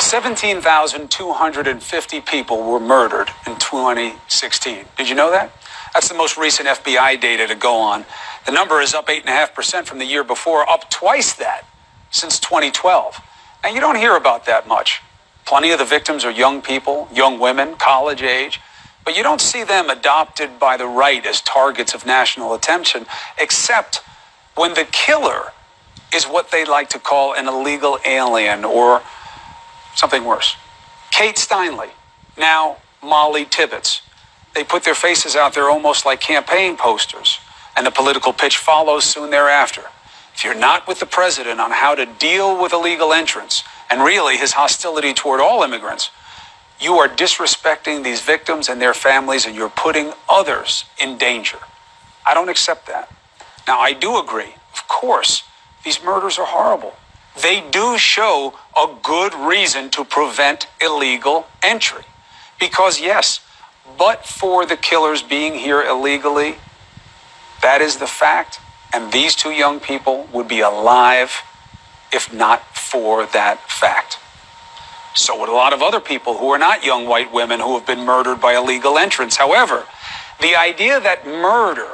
17,250 people were murdered in 2016. Did you know that? That's the most recent FBI data to go on. The number is up 8.5% from the year before, up twice that since 2012. Now, you don't hear about that much. Plenty of the victims are young people, young women, college age, but you don't see them adopted by the right as targets of national attention, except when the killer is what they like to call an illegal alien or something worse. Kate Steinle, now Mollie Tibbetts. They put their faces out there almost like campaign posters, and the political pitch follows soon thereafter. If you're not with the president on how to deal with illegal entrants, and really his hostility toward all immigrants, you are disrespecting these victims and their families, and you're putting others in danger. I don't accept that. Now, I do agree, of course, these murders are horrible. They do show a good reason to prevent illegal entry. Because yes, but for the killers being here illegally, that is the fact, and these two young people would be alive if not for that fact. So would a lot of other people who are not young white women who have been murdered by illegal entrants. However, the idea that murder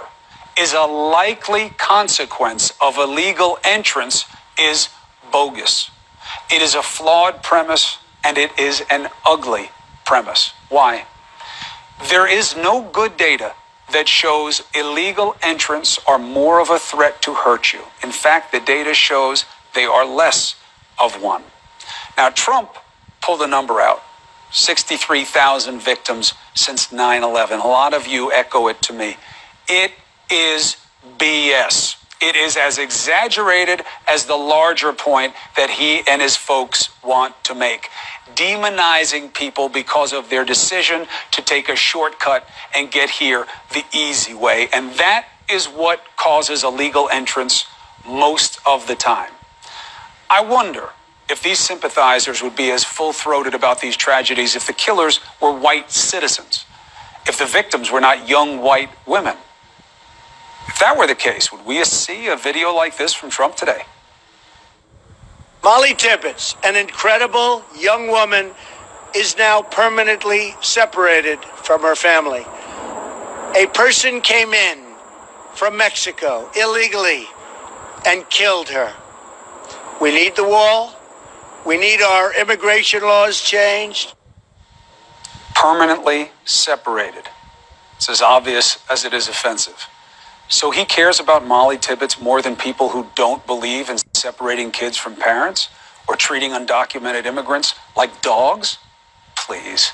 is a likely consequence of illegal entrance is bogus. It is a flawed premise, and it is an ugly premise. Why? There is no good data that shows illegal entrants are more of a threat to hurt you. In fact, the data shows they are less of one. Now, Trump pulled a number out, 63,000 victims since 9/11. A lot of you echo it to me. It is BS. It is as exaggerated as the larger point that he and his folks want to make. Demonizing people because of their decision to take a shortcut and get here the easy way. And that is what causes illegal entrance most of the time. I wonder if these sympathizers would be as full-throated about these tragedies if the killers were white citizens, if the victims were not young white women. If that were the case, would we see a video like this from Trump today? Mollie Tibbetts, an incredible young woman, is now permanently separated from her family. A person came in from Mexico illegally and killed her. We need the wall. We need our immigration laws changed. Permanently separated. It's as obvious as it is offensive. So he cares about Mollie Tibbetts more than people who don't believe in separating kids from parents or treating undocumented immigrants like dogs? Please.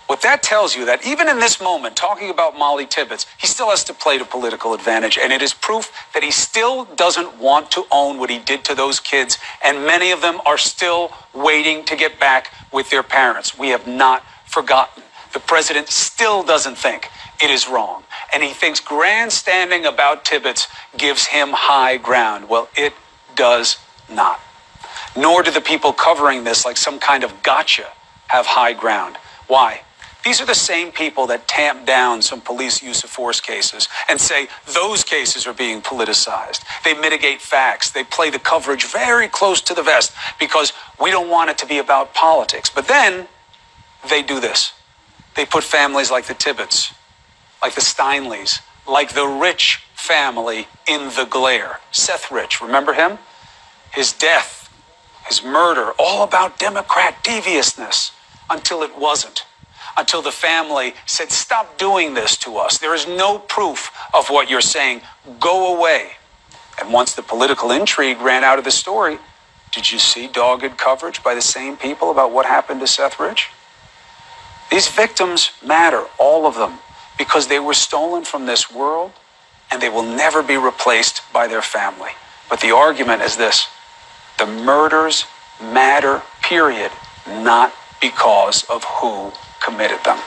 What that tells you that even in this moment, talking about Mollie Tibbetts, he still has to play to political advantage. And it is proof that he still doesn't want to own what he did to those kids. And many of them are still waiting to get back with their parents. We have not forgotten. The president still doesn't think it is wrong. And he thinks grandstanding about Tibbetts gives him high ground. Well, it does not. Nor do the people covering this like some kind of gotcha have high ground. Why? These are the same people that tamp down some police use of force cases and say those cases are being politicized. They mitigate facts. They play the coverage very close to the vest because we don't want it to be about politics. But then they do this. They put families like the Tibbetts, like the Steinles, like the Rich family in the glare. Seth Rich, remember him? His death, his murder, all about Democrat deviousness until it wasn't. Until the family said, stop doing this to us. There is no proof of what you're saying. Go away. And once the political intrigue ran out of the story, did you see dogged coverage by the same people about what happened to Seth Rich? These victims matter, all of them, because they were stolen from this world and they will never be replaced by their family. But the argument is this: the murders matter, period, not because of who committed them.